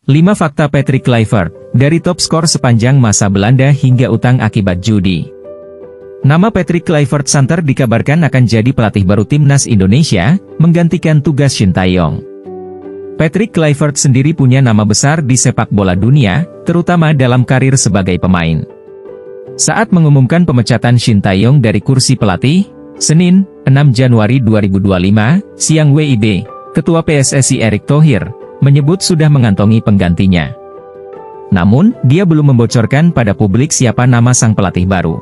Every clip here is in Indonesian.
5 fakta Patrick Kluivert, dari top skor sepanjang masa Belanda hingga utang akibat judi. Nama Patrick Kluivert santer dikabarkan akan jadi pelatih baru timnas Indonesia, menggantikan tugas Shin Tae-yong. Patrick Kluivert sendiri punya nama besar di sepak bola dunia, terutama dalam karir sebagai pemain. Saat mengumumkan pemecatan Shin Tae-yong dari kursi pelatih, Senin, 6 Januari 2025, siang WIB, Ketua PSSI Erick Thohir, menyebut sudah mengantongi penggantinya. Namun, dia belum membocorkan pada publik siapa nama sang pelatih baru.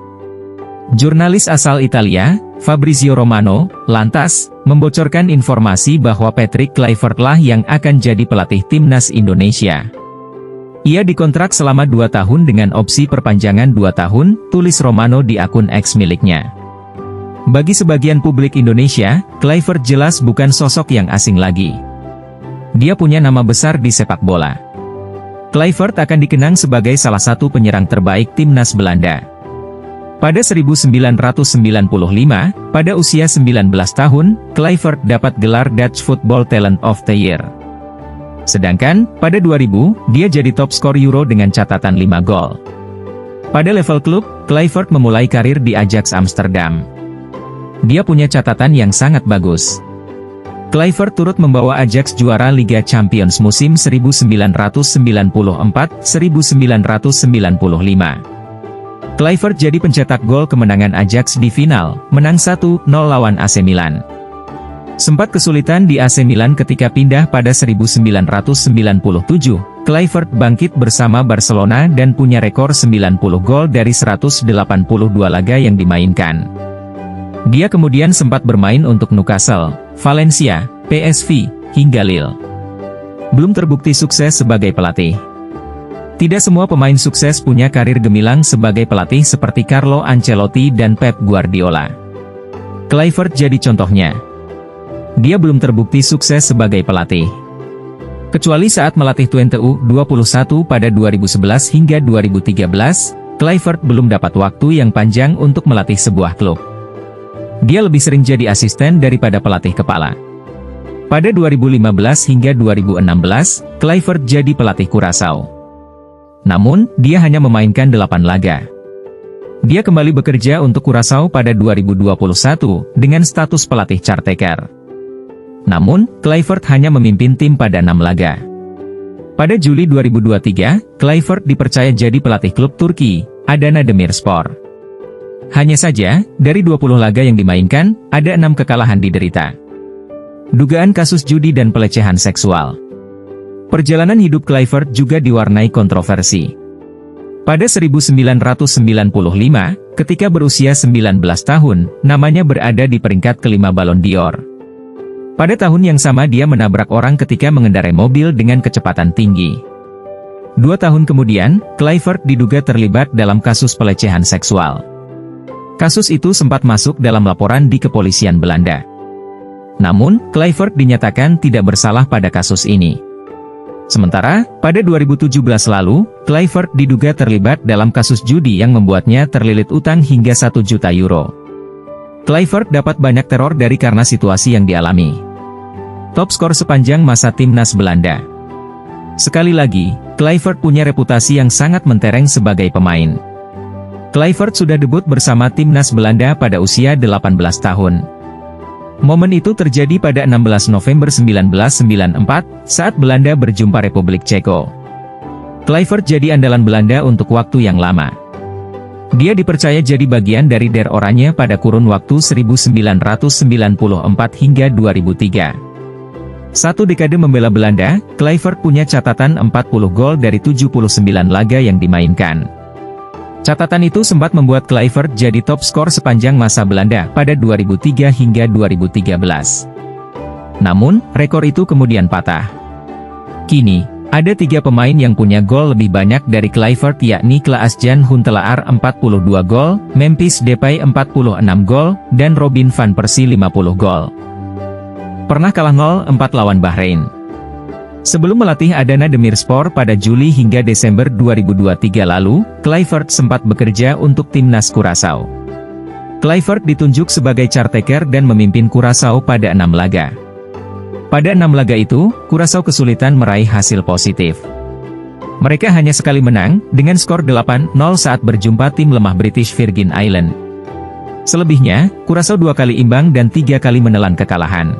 Jurnalis asal Italia, Fabrizio Romano, lantas, membocorkan informasi bahwa Patrick Kluivert lah yang akan jadi pelatih timnas Indonesia. Ia dikontrak selama 2 tahun dengan opsi perpanjangan 2 tahun, tulis Romano di akun X miliknya. Bagi sebagian publik Indonesia, Kluivert jelas bukan sosok yang asing lagi. Dia punya nama besar di sepak bola. Kluivert akan dikenang sebagai salah satu penyerang terbaik timnas Belanda. Pada 1995, pada usia 19 tahun, Kluivert dapat gelar Dutch Football Talent of the Year. Sedangkan, pada 2000, dia jadi top skor Euro dengan catatan 5 gol. Pada level klub, Kluivert memulai karir di Ajax Amsterdam. Dia punya catatan yang sangat bagus. Kluivert turut membawa Ajax juara Liga Champions musim 1994-1995. Kluivert jadi pencetak gol kemenangan Ajax di final, menang 1-0 lawan AC Milan. Sempat kesulitan di AC Milan ketika pindah pada 1997, Kluivert bangkit bersama Barcelona dan punya rekor 90 gol dari 182 laga yang dimainkan. Dia kemudian sempat bermain untuk Newcastle, Valencia, PSV, hingga Lille. Belum terbukti sukses sebagai pelatih. Tidak semua pemain sukses punya karir gemilang sebagai pelatih seperti Carlo Ancelotti dan Pep Guardiola. Kluivert jadi contohnya. Dia belum terbukti sukses sebagai pelatih. Kecuali saat melatih Twente U21 pada 2011 hingga 2013, Kluivert belum dapat waktu yang panjang untuk melatih sebuah klub. Dia lebih sering jadi asisten daripada pelatih kepala. Pada 2015 hingga 2016, Kluivert jadi pelatih Curaçao. Namun, dia hanya memainkan 8 laga. Dia kembali bekerja untuk Curaçao pada 2021, dengan status pelatih caretaker. Namun, Kluivert hanya memimpin tim pada 6 laga. Pada Juli 2023, Kluivert dipercaya jadi pelatih klub Turki, Adana Demirspor. Hanya saja, dari 20 laga yang dimainkan, ada 6 kekalahan diderita. Dugaan kasus judi dan pelecehan seksual. Perjalanan hidup Kluivert juga diwarnai kontroversi. Pada 1995, ketika berusia 19 tahun, namanya berada di peringkat kelima Ballon d'Or. Pada tahun yang sama dia menabrak orang ketika mengendarai mobil dengan kecepatan tinggi. 2 tahun kemudian, Kluivert diduga terlibat dalam kasus pelecehan seksual. Kasus itu sempat masuk dalam laporan di kepolisian Belanda. Namun, Kluivert dinyatakan tidak bersalah pada kasus ini. Sementara, pada 2017 lalu, Kluivert diduga terlibat dalam kasus judi yang membuatnya terlilit utang hingga 1 juta euro. Kluivert dapat banyak teror dari karena situasi yang dialami. Top skor sepanjang masa timnas Belanda. Sekali lagi, Kluivert punya reputasi yang sangat mentereng sebagai pemain. Kluivert sudah debut bersama timnas Belanda pada usia 18 tahun. Momen itu terjadi pada 16 November 1994, saat Belanda berjumpa Republik Ceko. Kluivert jadi andalan Belanda untuk waktu yang lama. Dia dipercaya jadi bagian dari Der Oranje pada kurun waktu 1994 hingga 2003. 1 dekade membela Belanda, Kluivert punya catatan 40 gol dari 79 laga yang dimainkan. Catatan itu sempat membuat Kluivert jadi top skor sepanjang masa Belanda pada 2003 hingga 2013. Namun, rekor itu kemudian patah. Kini, ada 3 pemain yang punya gol lebih banyak dari Kluivert, yakni Klaas-Jan Huntelaar 42 gol, Memphis Depay 46 gol, dan Robin van Persie 50 gol. Pernah kalah 0-4 lawan Bahrain. Sebelum melatih Adana Demirspor pada Juli hingga Desember 2023 lalu, Kluivert sempat bekerja untuk timnas Curaçao. Kluivert ditunjuk sebagai caretaker dan memimpin Curaçao pada 6 laga. Pada 6 laga itu, Curaçao kesulitan meraih hasil positif. Mereka hanya sekali menang, dengan skor 8-0 saat berjumpa tim lemah British Virgin Islands. Selebihnya, Curaçao 2 kali imbang dan 3 kali menelan kekalahan.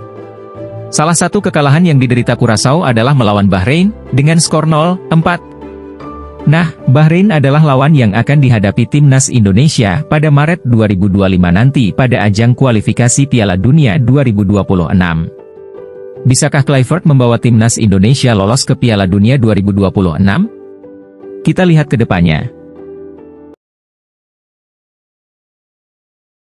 Salah satu kekalahan yang diderita Curaçao adalah melawan Bahrain, dengan skor 0-4. Nah, Bahrain adalah lawan yang akan dihadapi timnas Indonesia pada Maret 2025 nanti pada ajang kualifikasi Piala Dunia 2026. Bisakah Kluivert membawa timnas Indonesia lolos ke Piala Dunia 2026? Kita lihat ke depannya.